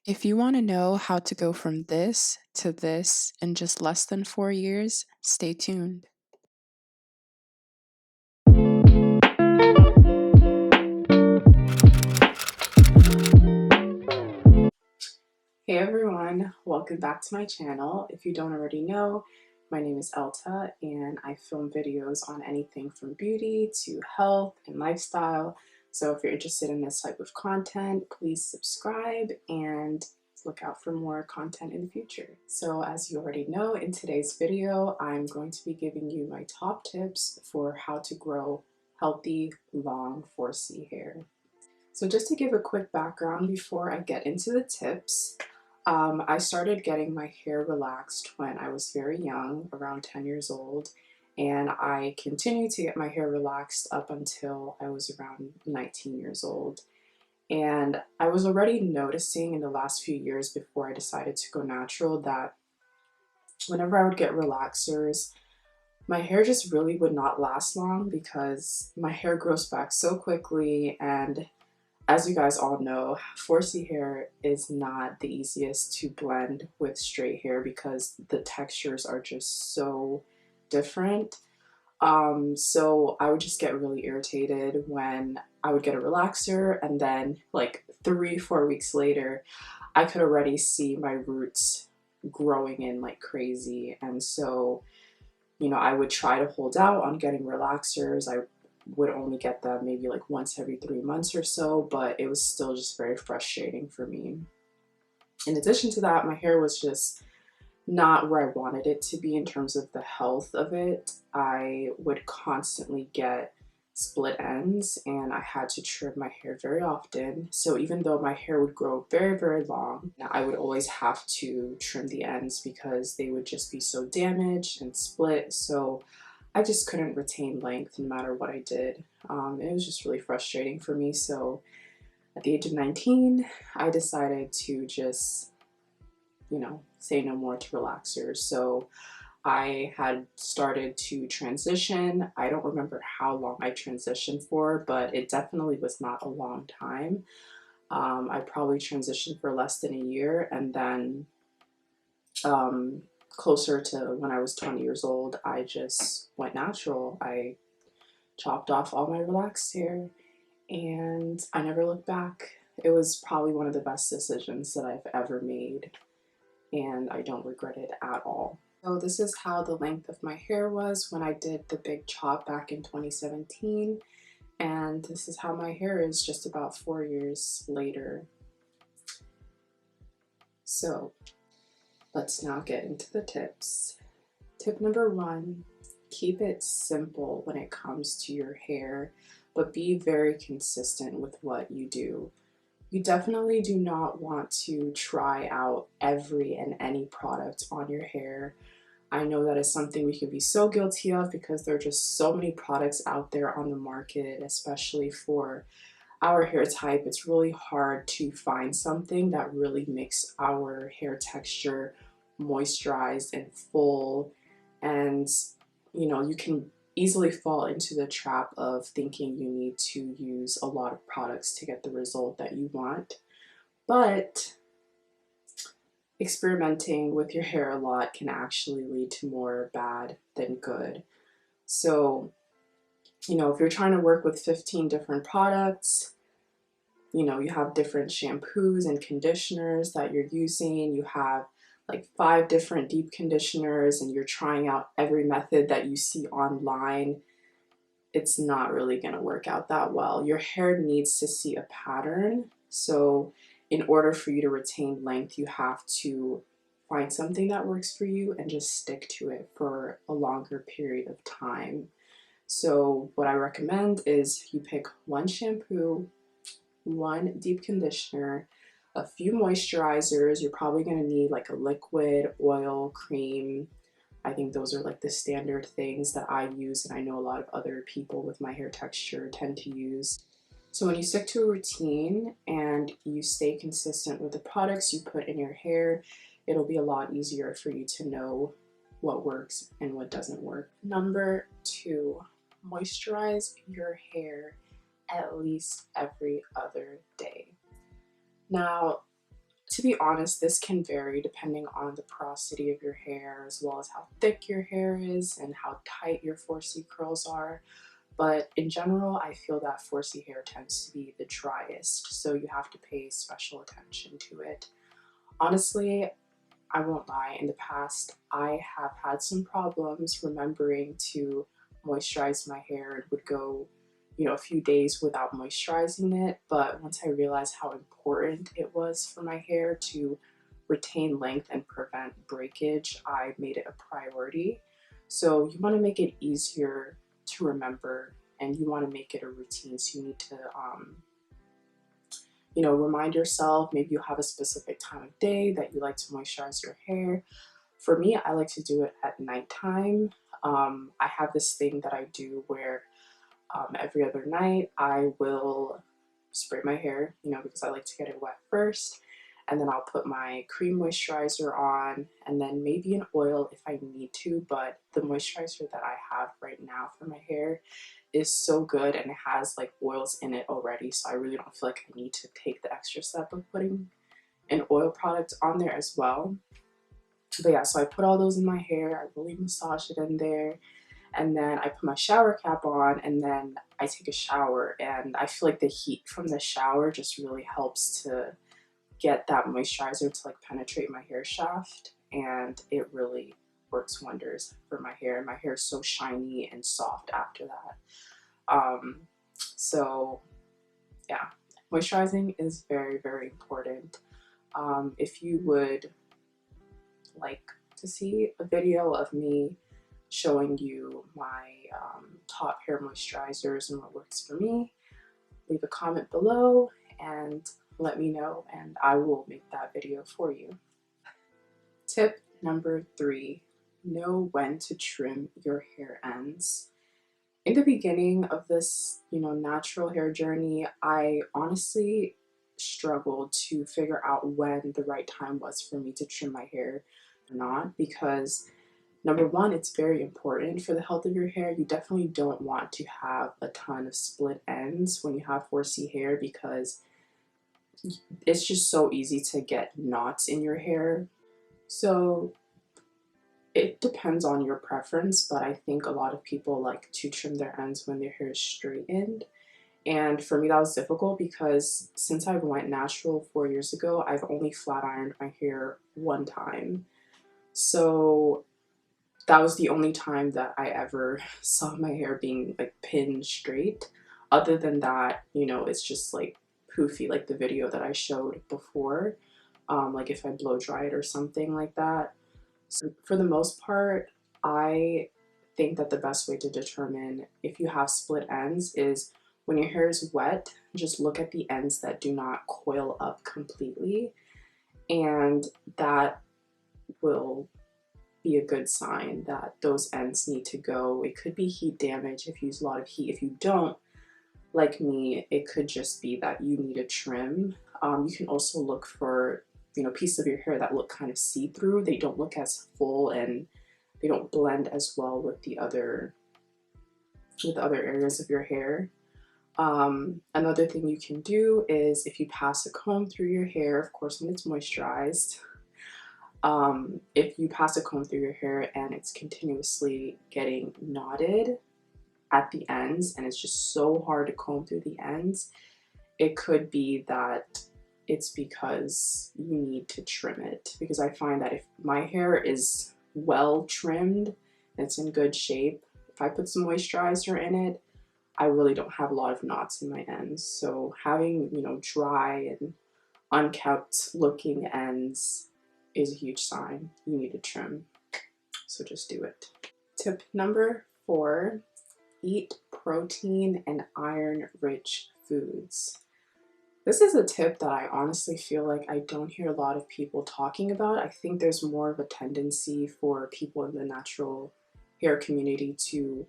If you want to know how to go from this to this in just less than 4 years, stay tuned. Hey everyone, welcome back to my channel. If you don't already know, my name is Elta and I film videos on anything from beauty to health and lifestyle. So if you're interested in this type of content, please subscribe and look out for more content in the future. So as you already know, in today's video, I'm going to be giving you my top tips for how to grow healthy, long 4C hair. So just to give a quick background before I get into the tips, I started getting my hair relaxed when I was very young, around 10 years old, and I continued to get my hair relaxed up until I was around 19 years old. And I was already noticing in the last few years before I decided to go natural that whenever I would get relaxers, my hair just really would not last long because my hair grows back so quickly, and as you guys all know, 4C hair is not the easiest to blend with straight hair because the textures are just so different. So I would just get really irritated when I would get a relaxer, and then like 3-4 weeks later, I could already see my roots growing in like crazy. And so, I would try to hold out on getting relaxers. I would only get them maybe like once every 3 months or so, but it was still just very frustrating for me. In addition to that, my hair was just not where I wanted it to be in terms of the health of it. I would constantly get split ends and I had to trim my hair very often. So even though my hair would grow very, very long, I would always have to trim the ends because they would just be so damaged and split. So I just couldn't retain length no matter what I did. It was just really frustrating for me. So at the age of 19, I decided to just, say no more to relaxers. So I had started to transition. I don't remember how long I transitioned for, but it definitely was not a long time. I probably transitioned for less than a year, and then closer to when I was 20 years old, I just went natural. I chopped off all my relaxed hair and I never looked back. It was probably one of the best decisions that I've ever made, and I don't regret it at all. So this is how the length of my hair was when I did the big chop back in 2017, and this is how my hair is just about 4 years later. So let's now get into the tips. Tip number 1, keep it simple when it comes to your hair, but be very consistent with what you do. You definitely do not want to try out every and any product on your hair. I know that is something we can be so guilty of because there are just so many products out there on the market, especially for our hair type. It's really hard to find something that really makes our hair texture moisturized and full. And you can easily fall into the trap of thinking you need to use a lot of products to get the result that you want. But experimenting with your hair a lot can actually lead to more bad than good. So, if you're trying to work with 15 different products, you have different shampoos and conditioners that you're using, you have like 5 different deep conditioners, and you're trying out every method that you see online, it's not really going to work out that well. Your hair needs to see a pattern. So in order for you to retain length, you have to find something that works for you and just stick to it for a longer period of time. So what I recommend is you pick one shampoo, one deep conditioner, a few moisturizers. You're probably going to need like a liquid, oil, cream. I think those are like the standard things that I use, and I know a lot of other people with my hair texture tend to use. So when you stick to a routine and you stay consistent with the products you put in your hair, it'll be a lot easier for you to know what works and what doesn't work. Number 2, moisturize your hair at least every other day. Now, To be honest, this can vary depending on the porosity of your hair, as well as how thick your hair is and how tight your 4C curls are. But in general, I feel that 4C hair tends to be the driest, so you have to pay special attention to it. Honestly, I won't lie, in the past, I have had some problems remembering to moisturize my hair and would go, a few days without moisturizing it. But once I realized how important it was for my hair to retain length and prevent breakage, I made it a priority. So you want to make it easier to remember, and you want to make it a routine. So you need to remind yourself. Maybe you have a specific time of day that you like to moisturize your hair. For me, I like to do it at nighttime. I have this thing that I do where every other night I will spray my hair, because I like to get it wet first. And then I'll put my cream moisturizer on, and then maybe an oil if I need to. But the moisturizer that I have right now for my hair is so good, and it has like oils in it already, so I really don't feel like I need to take the extra step of putting an oil product on there as well. But yeah, so I put all those in my hair, I really massage it in there, and then I put my shower cap on, and then I take a shower. And I feel like the heat from the shower just really helps to get that moisturizer to like penetrate my hair shaft, and it really works wonders for my hair. My hair is so shiny and soft after that. So yeah, moisturizing is very, very important. If you would like to see a video of me showing you my top hair moisturizers and what works for me, leave a comment below and let me know, and I will make that video for you. Tip number 3, know when to trim your hair ends. In the beginning of this, natural hair journey, I honestly struggled to figure out when the right time was for me to trim my hair or not, because number one, it's very important for the health of your hair. You definitely don't want to have a ton of split ends when you have 4C hair, because it's just so easy to get knots in your hair. So it depends on your preference, but I think a lot of people like to trim their ends when their hair is straightened. And for me, that was difficult because since I went natural 4 years ago, I've only flat ironed my hair one time. So that was the only time that I ever saw my hair being like pin straight. Other than that, it's just like poofy, like the video that I showed before, like if I blow dry it or something like that. So for the most part, I think that the best way to determine if you have split ends is when your hair is wet, just look at the ends that do not coil up completely, and that will be a good sign that those ends need to go. It could be heat damage if you use a lot of heat. If you don't, like me, it could just be that you need a trim. You can also look for pieces of your hair that look kind of see-through. They don't look as full and they don't blend as well with the other areas of your hair. Another thing you can do is if you pass a comb through your hair, of course when it's moisturized, if you pass a comb through your hair and it's continuously getting knotted at the ends and it's just so hard to comb through the ends, it could be that it's because you need to trim it. Because I find that if my hair is well trimmed, it's in good shape, if I put some moisturizer in it, I really don't have a lot of knots in my ends. So having, dry and unkempt looking ends is a huge sign you need to trim. So just do it. Tip number 4, eat protein and iron-rich foods. This is a tip that I honestly feel like I don't hear a lot of people talking about. I think there's more of a tendency for people in the natural hair community to,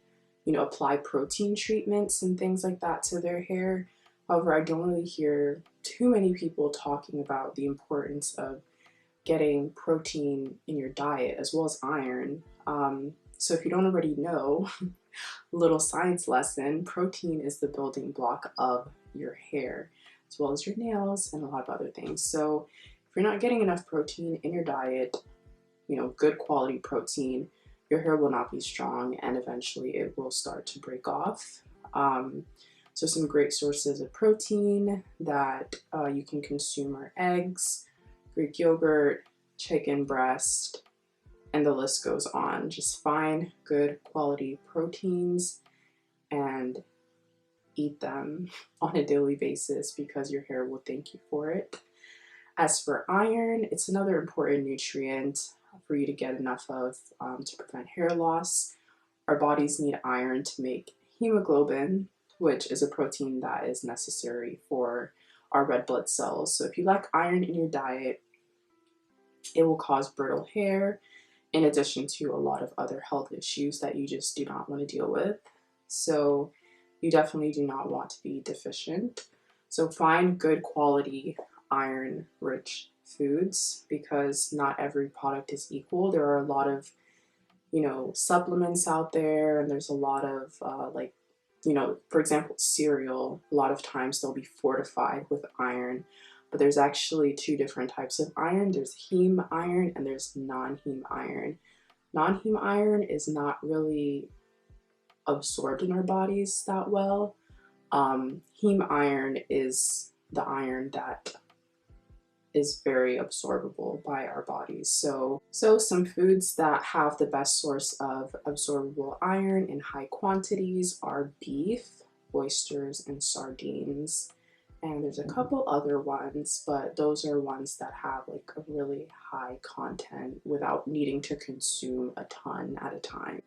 apply protein treatments and things like that to their hair. However, I don't really hear too many people talking about the importance of getting protein in your diet as well as iron. So if you don't already know, little science lesson, protein is the building block of your hair, as well as your nails and a lot of other things. So If you're not getting enough protein in your diet, good quality protein, your hair will not be strong and eventually it will start to break off. So some great sources of protein that you can consume are eggs, Greek yogurt, chicken breast, and the list goes on. Just find good quality proteins and eat them on a daily basis because your hair will thank you for it. As for iron, it's another important nutrient for you to get enough of to prevent hair loss. Our bodies need iron to make hemoglobin, which is a protein that is necessary for our red blood cells. So if you lack iron in your diet, it will cause brittle hair, in addition to a lot of other health issues that you just do not want to deal with. So you definitely do not want to be deficient. So find good quality iron-rich foods because not every product is equal. There are a lot of, supplements out there, and there's a lot of for example, cereal. A lot of times they'll be fortified with iron, but there's actually two different types of iron. There's heme iron and there's non-heme iron. Non-heme iron is not really absorbed in our bodies that well. Heme iron is the iron that is very absorbable by our bodies. So some foods that have the best source of absorbable iron in high quantities are beef, oysters, and sardines. And there's a couple other ones, but those are ones that have like a really high content without needing to consume a ton at a time.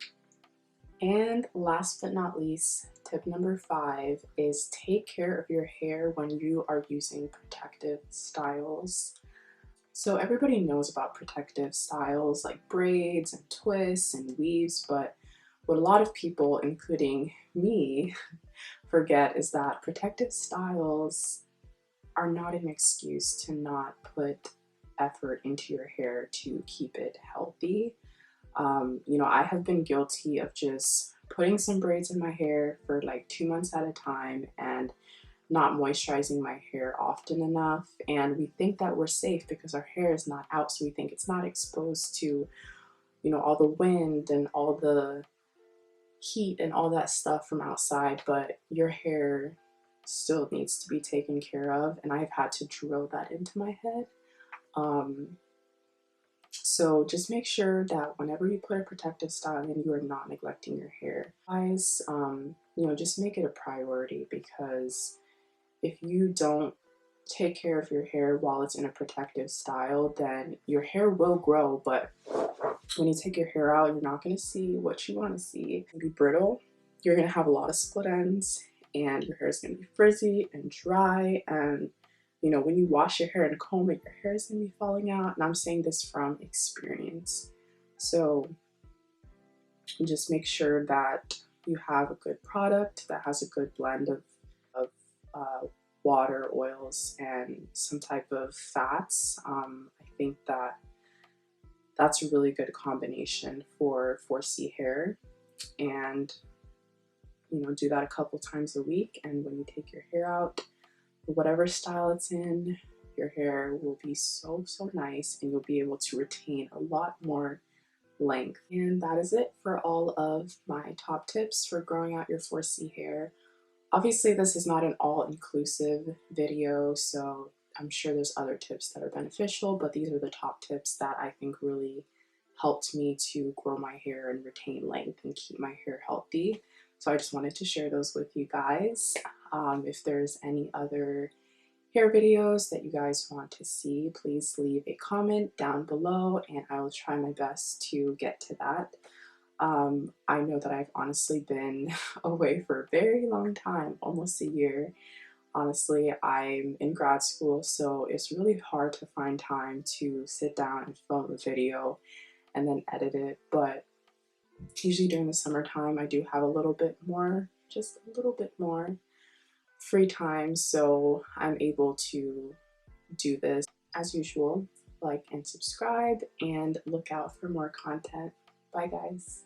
And last but not least, tip number 5 is take care of your hair when you are using protective styles. So everybody knows about protective styles like braids and twists and weaves, but what a lot of people, including me, forget is that protective styles are not an excuse to not put effort into your hair to keep it healthy. I have been guilty of just putting some braids in my hair for like 2 months at a time and not moisturizing my hair often enough. And we think that we're safe because our hair is not out, so we think it's not exposed to, all the wind and all the heat and all that stuff from outside, but your hair still needs to be taken care of, and I've had to drill that into my head. So just make sure that whenever you put a protective style in, you are not neglecting your hair. Guys, just make it a priority because if you don't take care of your hair while it's in a protective style, then your hair will grow, but when you take your hair out, you're not going to see what you want to see. It's going to be brittle, you're going to have a lot of split ends, and your hair is going to be frizzy and dry, and when you wash your hair and comb it, your hair is going to be falling out, and I'm saying this from experience. So just make sure that you have a good product that has a good blend of water, oils, and some type of fats. I think that's a really good combination for 4C hair, and do that a couple times a week. And when you take your hair out, whatever style it's in, your hair will be so nice, and you'll be able to retain a lot more length. And that is it for all of my top tips for growing out your 4C hair. Obviously, this is not an all-inclusive video, so I'm sure there's other tips that are beneficial, but these are the top tips that I think really helped me to grow my hair and retain length and keep my hair healthy. So I just wanted to share those with you guys. If there's any other hair videos that you guys want to see, please leave a comment down below and I will try my best to get to that. I know that I've honestly been away for a very long time, almost a year. Honestly, I'm in grad school, so it's really hard to find time to sit down and film a video and then edit it, but usually during the summertime I do have a little bit more, just a little bit more free time, so I'm able to do this. As usual, like and subscribe and look out for more content. Bye guys.